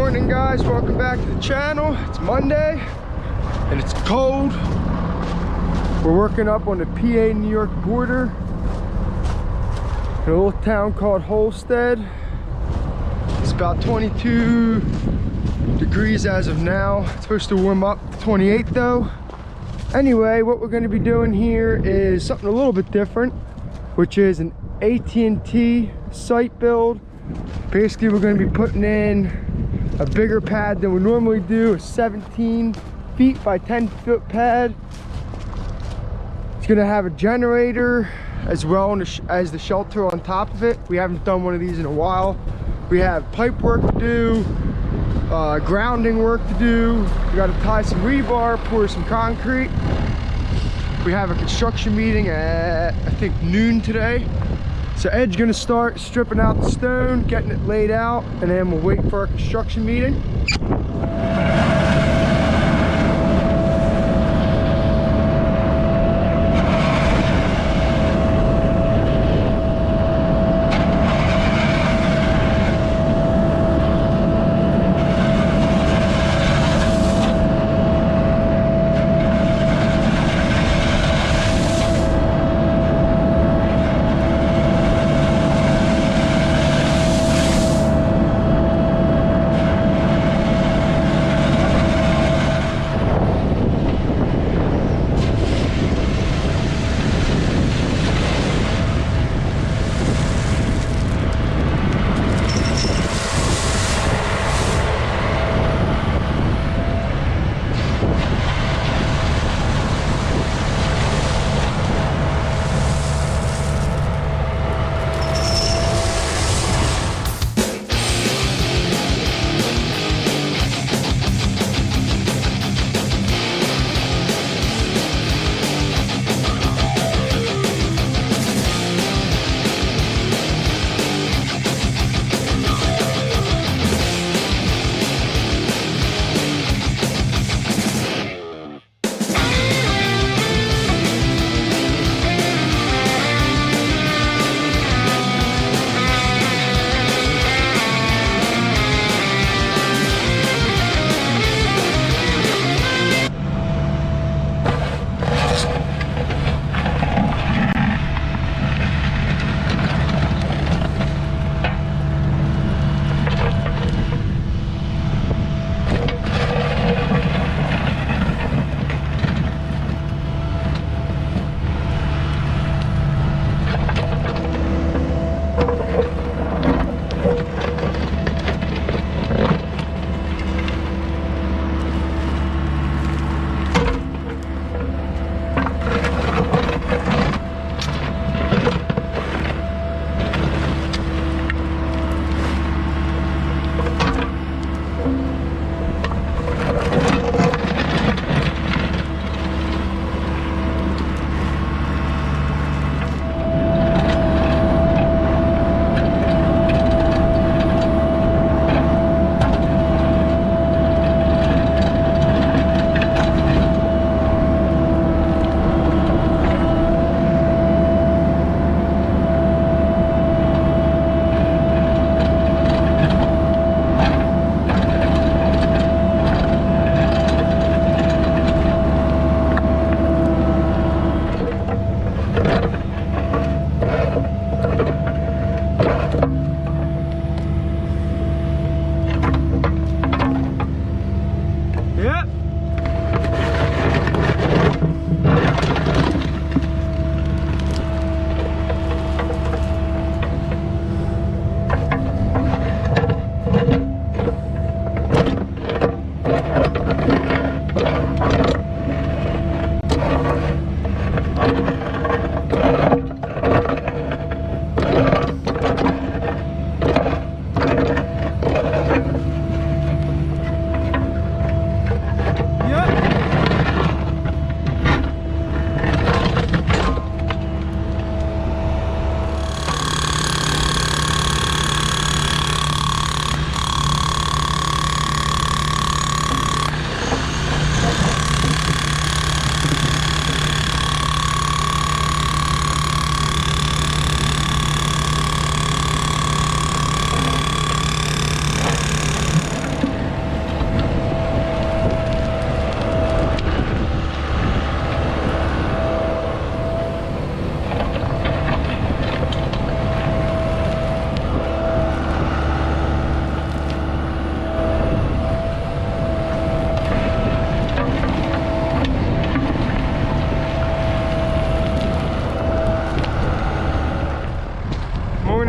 morning, guys. Welcome back to the channel. It's Monday and it's cold. We're working up on the PA-New York border in a little town called Holstead. It's about 22 degrees as of now. It's supposed to warm up to 28 though. Anyway, what we're going to be doing here is something a little bit different, which is an At&t site build. Basically, we're going to be putting in a bigger pad than we normally do, a 17 feet by 10 foot pad. It's going to have a generator as well as the shelter on top of it. We haven't done one of these in a while. We have pipe work to do, grounding work to do. We got to tie some rebar, pour some concrete. We have a construction meeting at, I think, noon today. So Ed's gonna start stripping out the stone, getting it laid out, and then we'll wait for our construction meeting.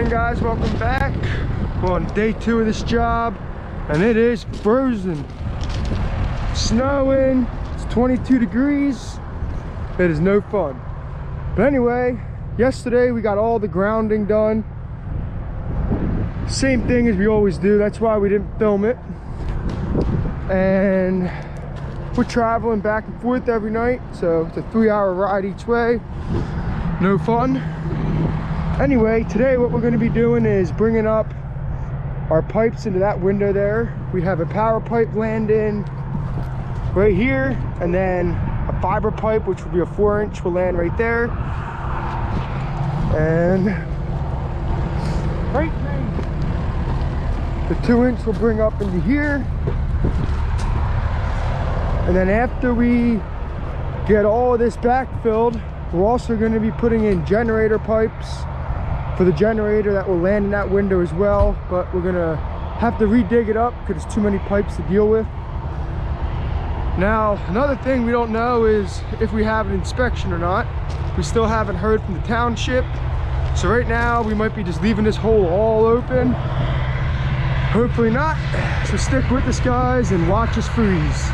morning, guys, welcome back. We're on day 2 of this job and it is frozen, snowing, it's 22 degrees. It is no fun. But anyway, yesterday we got all the grounding done. Same thing as we always do, that's why we didn't film it. And we're traveling back and forth every night, so it's a 3-hour ride each way. No fun. Anyway, today what we're going to be doing is bringing up our pipes into that window there. We have a power pipe landing right here, and then a fiber pipe, which will be a 4-inch, will land right there. And right there, the 2-inch will bring up into here. And then after we get all of this backfilled, we're also going to be putting in generator pipes for the generator that will land in that window as well. But we're going to have to redig it up because there's too many pipes to deal with. Now, another thing we don't know is if we have an inspection or not. We still haven't heard from the township. So right now, we might be just leaving this hole all open. Hopefully not. So stick with us, guys, and watch us freeze.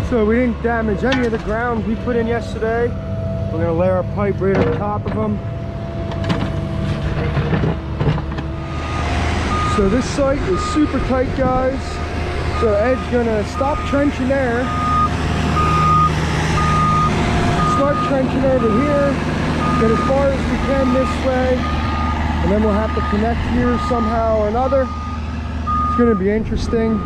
So we didn't damage any of the ground we put in yesterday. We're gonna lay our pipe right on top of them. So this site is super tight, guys. So Ed's gonna stop trenching there, start trenching over here, get as far as we can this way, and then we'll have to connect here somehow or another. It's gonna be interesting.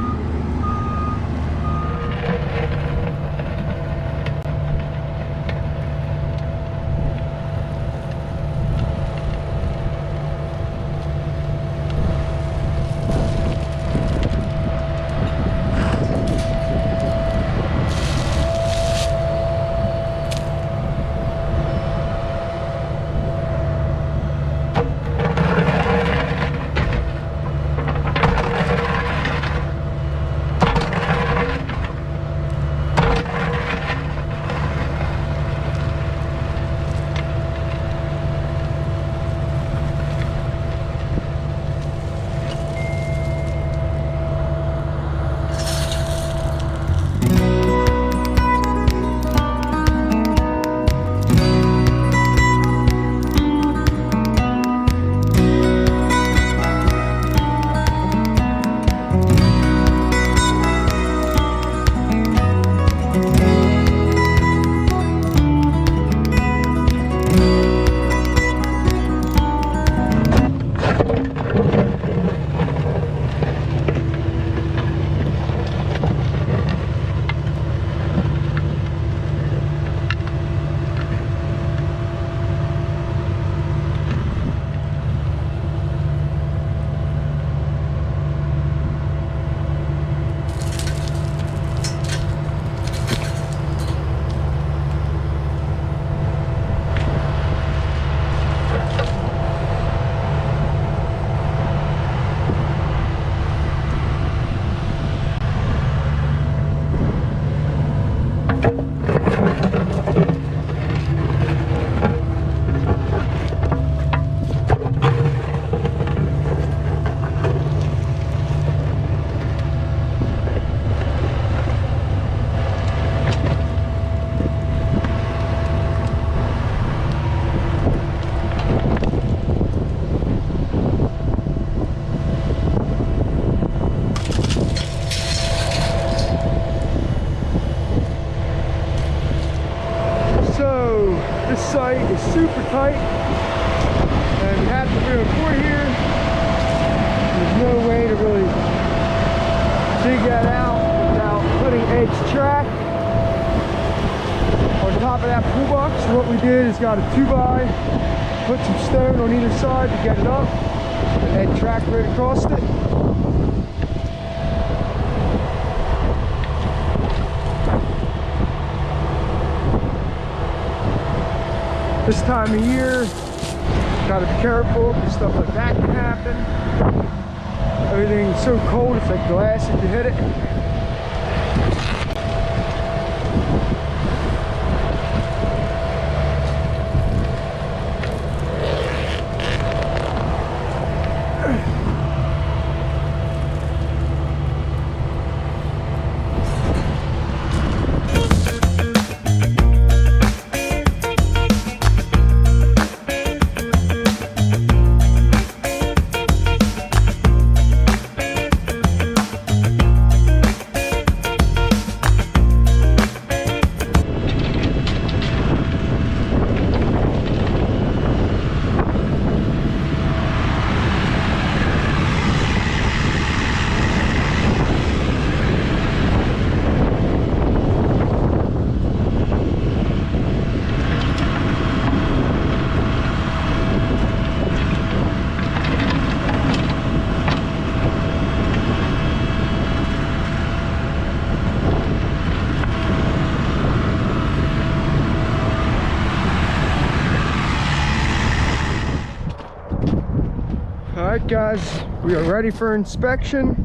site is super tight, and we have to do a core here. There's no way to really dig that out without putting edge track on top of that pool box. So what we did is got a 2x, put some stone on either side to get it up, and edge track right across it. This time of year, gotta be careful because stuff like that can happen. Everything's so cold, it's like glass if you hit it. Alright guys, we are ready for inspection.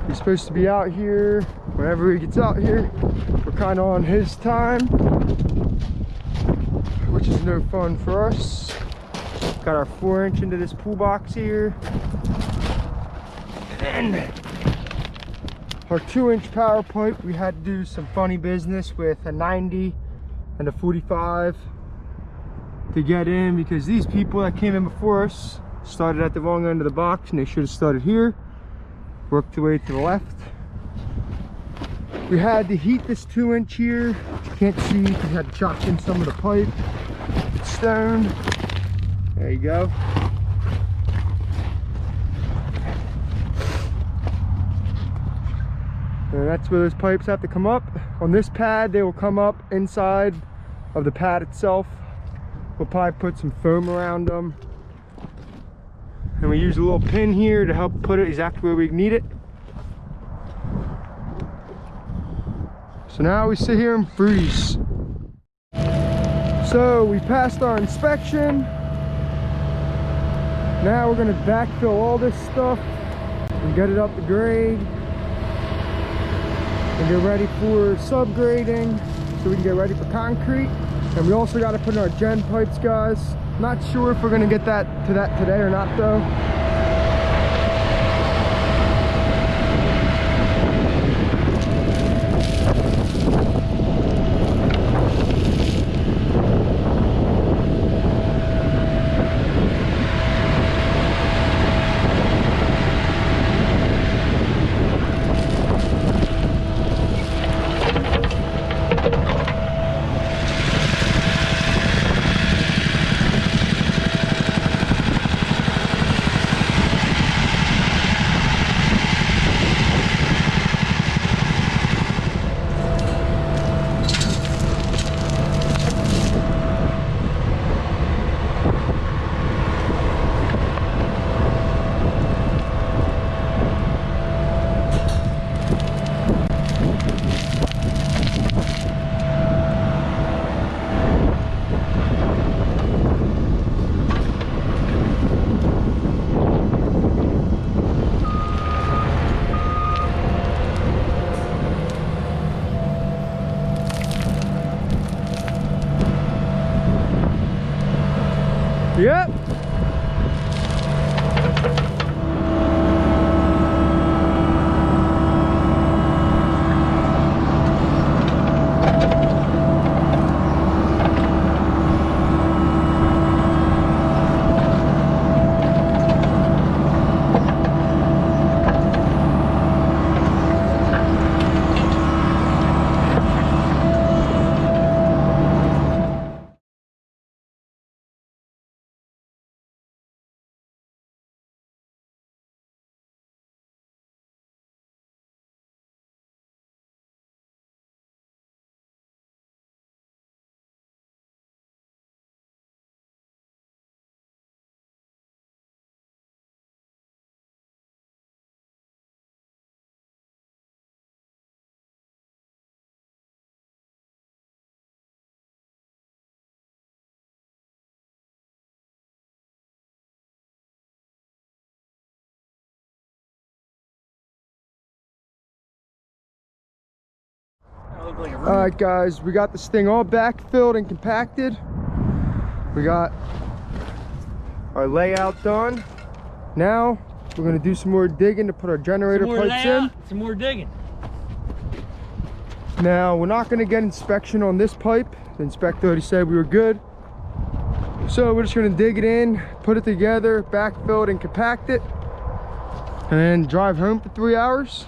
He's supposed to be out here whenever he gets out here. We're kind of on his time, which is no fun for us. Got our 4-inch into this pool box here. And our 2-inch power pipe, we had to do some funny business with a 90 and a 45 to get in, because these people that came in before us started at the wrong end of the box and they should have started here, worked their way to the left. We had to heat this 2-inch here, which you can't see because we had to chop in some of the pipe with stone. There you go. And that's where those pipes have to come up. On this pad, they will come up inside of the pad itself. We'll probably put some foam around them. And we use a little pin here to help put it exactly where we need it. So now we sit here and freeze. So we passed our inspection. Now we're gonna backfill all this stuff and get it up to grade. And get ready for subgrading so we can get ready for concrete. And we also got to put in our gen pipes, guys. Not sure if we're gonna get that today or not though. Yep. look like a room. All right, guys, we got this thing all backfilled and compacted. We got our layout done. Now we're gonna do some more digging to put our generator pipes in. Some more digging. Now we're not gonna get inspection on this pipe. The inspector already said we were good. So we're just gonna dig it in, put it together, backfill it and compact it, and then drive home for 3 hours.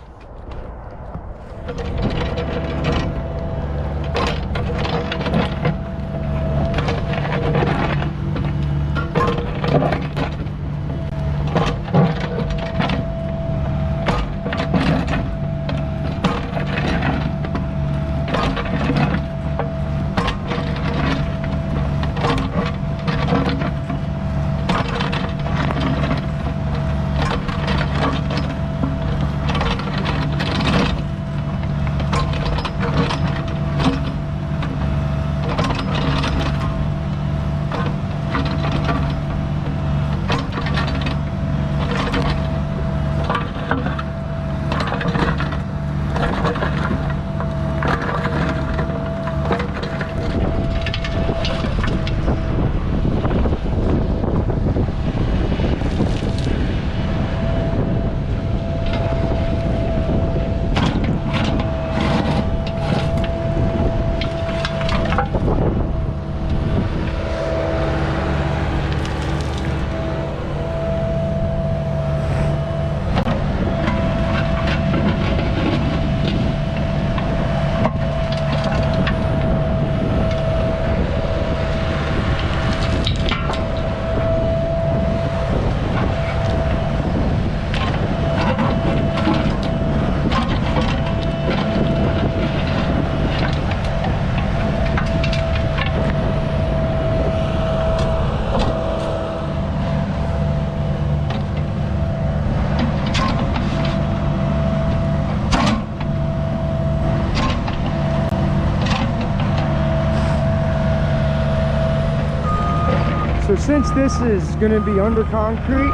So since this is going to be under concrete,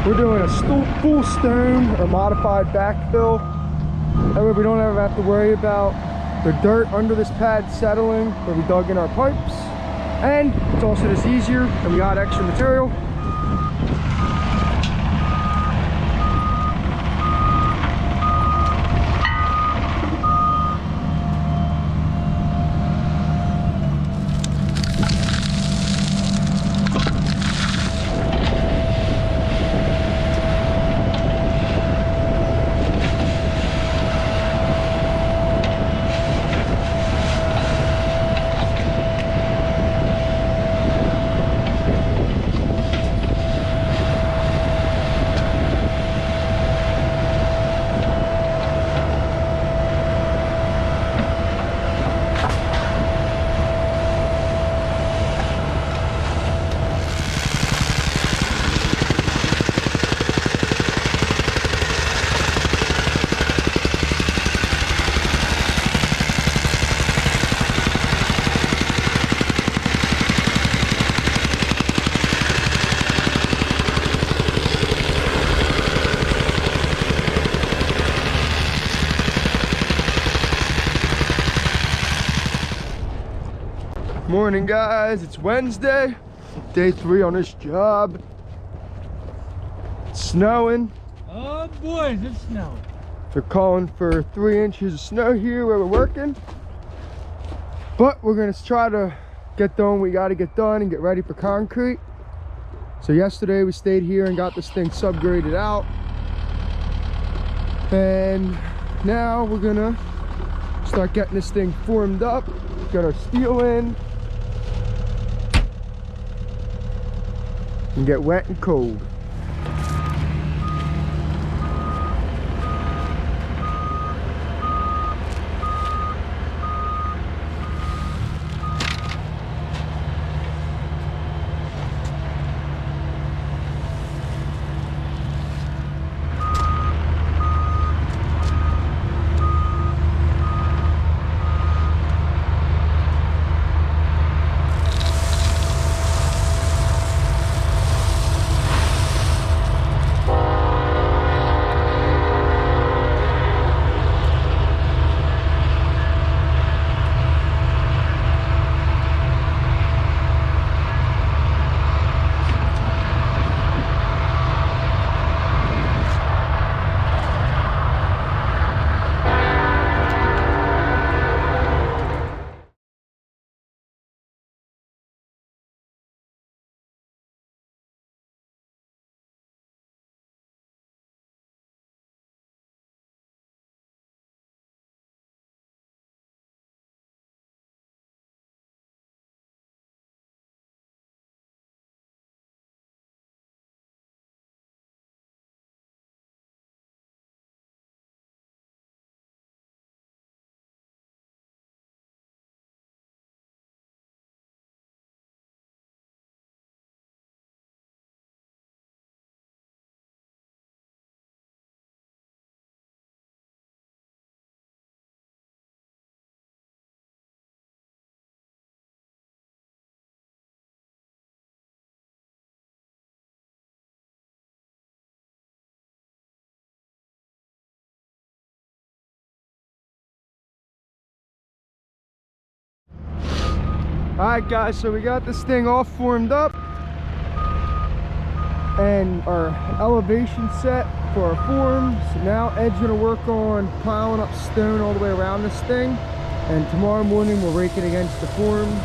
we're doing a full stone or modified backfill. That way we don't ever have to worry about the dirt under this pad settling where we dug in our pipes. And it's also just easier and we got extra material. Morning, guys. It's Wednesday, day 3 on this job. It's snowing. Oh boy, is it snowing. They're calling for 3 inches of snow here where we're working, but we're gonna try to get done what we got to get done and get ready for concrete. So yesterday we stayed here and got this thing subgraded out, and now we're gonna start getting this thing formed up, get our steel in, and get wet and cold. Alright guys, so we got this thing all formed up and our elevation set for our forms. Now Ed's gonna work on piling up stone all the way around this thing, and tomorrow morning we'll rake it against the forms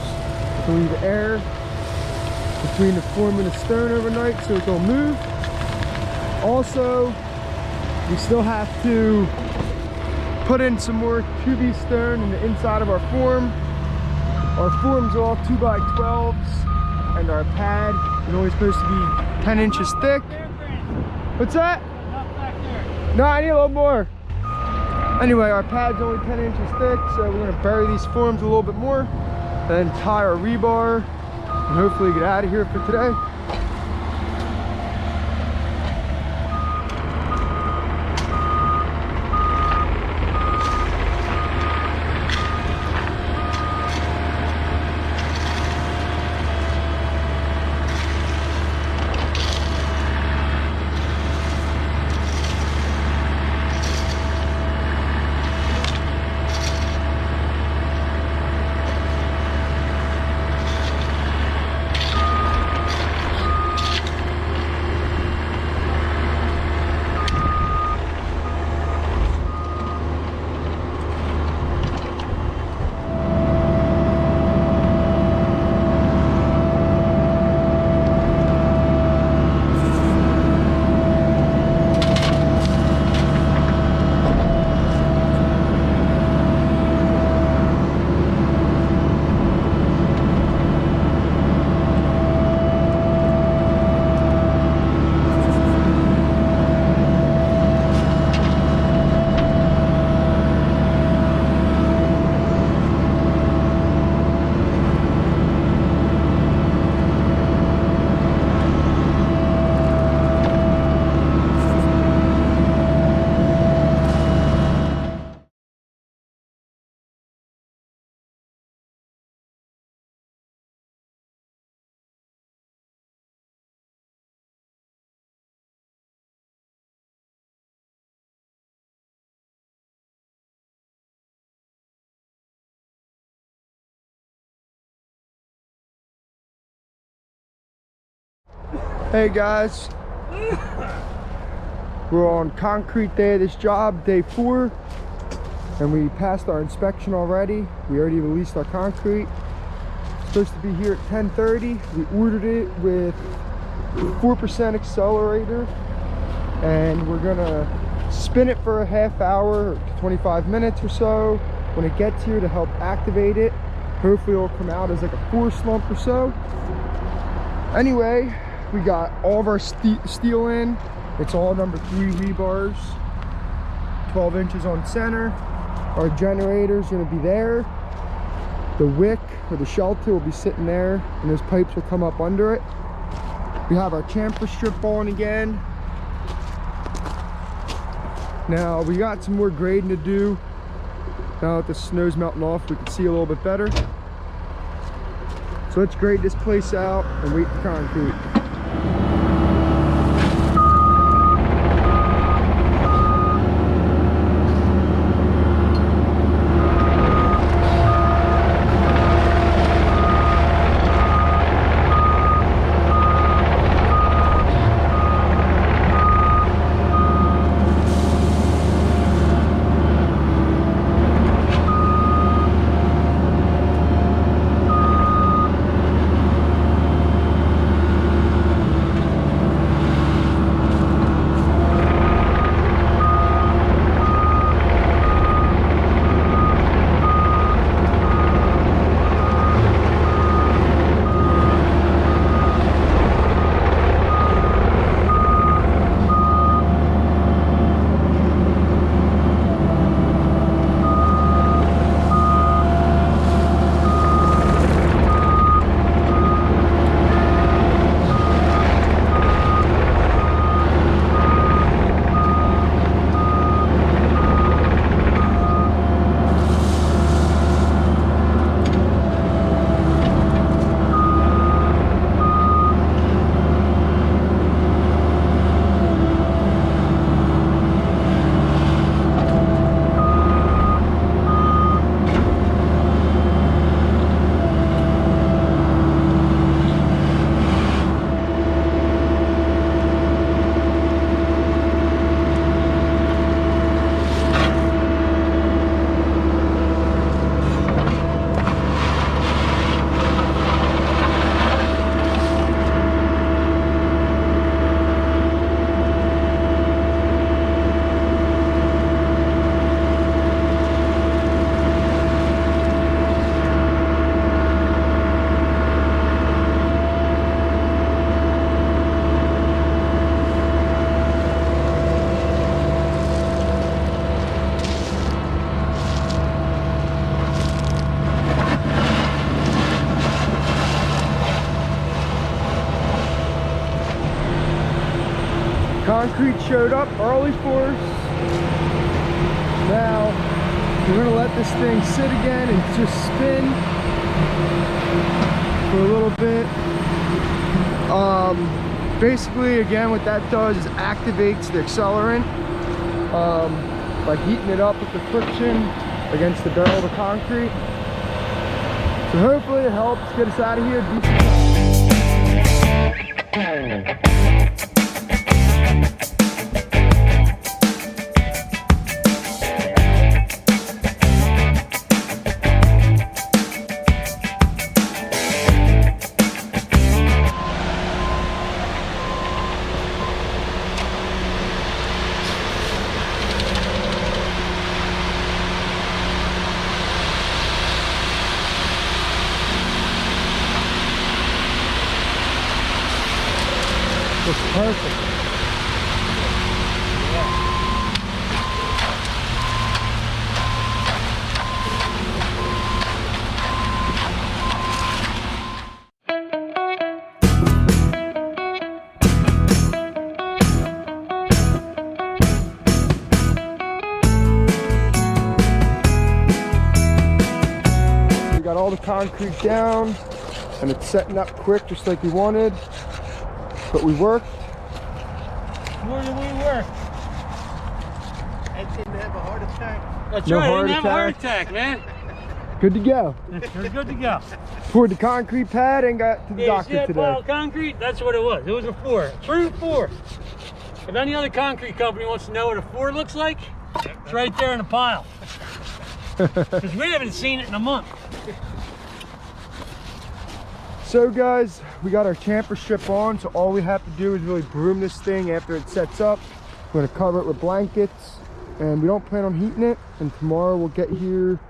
to leave air between the form and the stone overnight so it don't move. Also, we still have to put in some more 2B stone in the inside of our form. Our forms are all 2x12s, and our pad is only supposed to be 10 inches thick. What's that? No, I need a little more. Anyway, our pad's only 10 inches thick, so we're gonna bury these forms a little bit more, then tie our rebar, and hopefully get out of here for today. Hey guys, we're on concrete day of this job, day 4, and we passed our inspection already. We already released our concrete. It's supposed to be here at 10:30. We ordered it with 4% accelerator, and we're gonna spin it for a half hour to 25 minutes or so when it gets here to help activate it. Hopefully it'll come out as like a 4 slump or so. Anyway, we got all of our steel in. It's all number 3 rebars, 12 inches on center. Our generator's gonna be there. The wick or the shelter will be sitting there, and those pipes will come up under it. We have our chamfer strip on again. Now we got some more grading to do. Now that the snow's melting off, we can see a little bit better. So let's grade this place out and wait for concrete. concrete showed up early for us. Now we're gonna let this thing sit again and just spin for a little bit. Basically, again, what that does is activates the accelerant by heating it up with the friction against the barrel of the concrete. So hopefully it helps get us out of here. Looks perfect. We got all the concrete down and it's setting up quick just like we wanted. But we worked. Where did we work? I didn't have a heart attack. That's No right, I heart didn't have a heart attack, man. Good to go. We're good to go. Poured the concrete pad and got to the Yeah, you see doctor that today. pile of concrete? That's what it was. It was a 4. True 4. If any other concrete company wants to know what a 4 looks like, it's right there in the pile. Because we haven't seen it in a month. So guys, we got our chamfer strip on, so all we have to do is really broom this thing after it sets up. We're gonna cover it with blankets, and we don't plan on heating it. And tomorrow we'll get here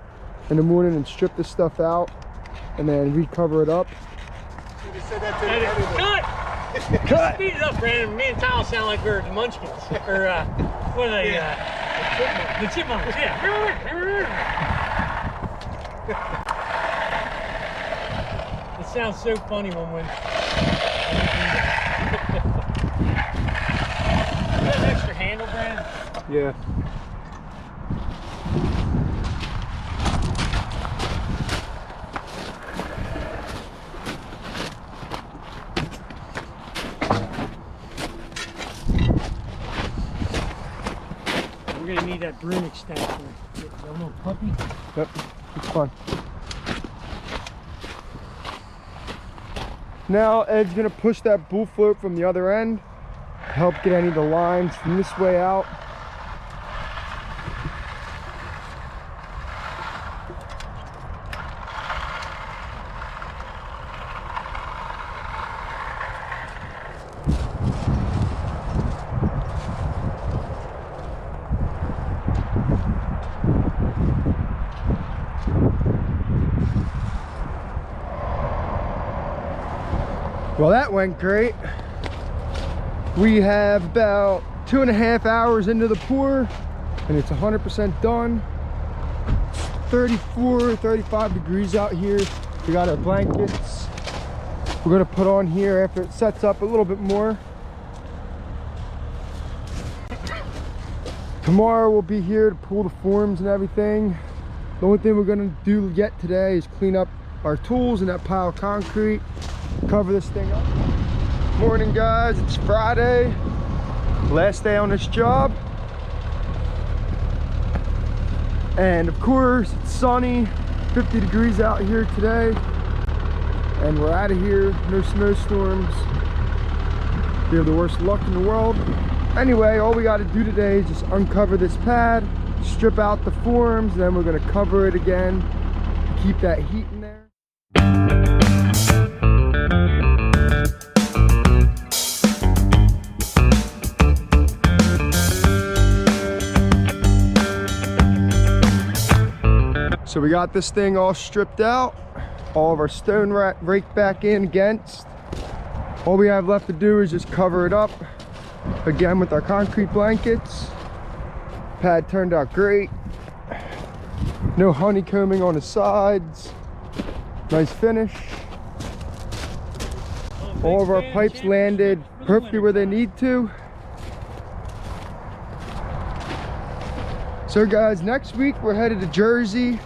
in the morning and strip this stuff out, and then recover it up. You said that to the editor. Cut! Speed it up, Brandon. Me and Kyle sound like we're the Munchkins. Or, what are they? The Chipmunks, yeah. It sounds so funny when we... You got an extra handle, Brandon? Yeah. We're gonna need that broom extension. Get the little puppy. Yep, it's fun. Now Ed's gonna push that bull float from the other end to help get any of the lines from this way out. Well, that went great. We have about 2.5 hours into the pour and it's 100% done. It's 34, 35 degrees out here. We got our blankets. We're gonna put on here after it sets up a little bit more. Tomorrow we'll be here to pull the forms and everything. The only thing we're gonna do yet today is clean up our tools and that pile of concrete. Cover this thing up. Morning guys, it's Friday, last day on this job, and of course it's sunny, 50 degrees out here today, and we're out of here. No snowstorms. We have the worst luck in the world. Anyway, all we got to do today is just uncover this pad, strip out the forms, and then we're going to cover it again to keep that heat in there. So we got this thing all stripped out, all of our stone raked back in against. All we have left to do is just cover it up again with our concrete blankets. Pad turned out great. No honeycombing on the sides. Nice finish. All of our pipes landed perfectly where they need to. So guys, next week we're headed to Jersey.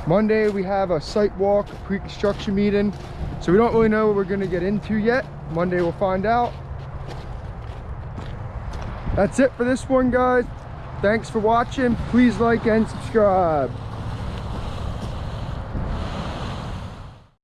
Monday we have a site walk, a pre-construction meeting. So we don't really know what we're gonna get into yet. Monday we'll find out. That's it for this one, guys. Thanks for watching. Please like and subscribe.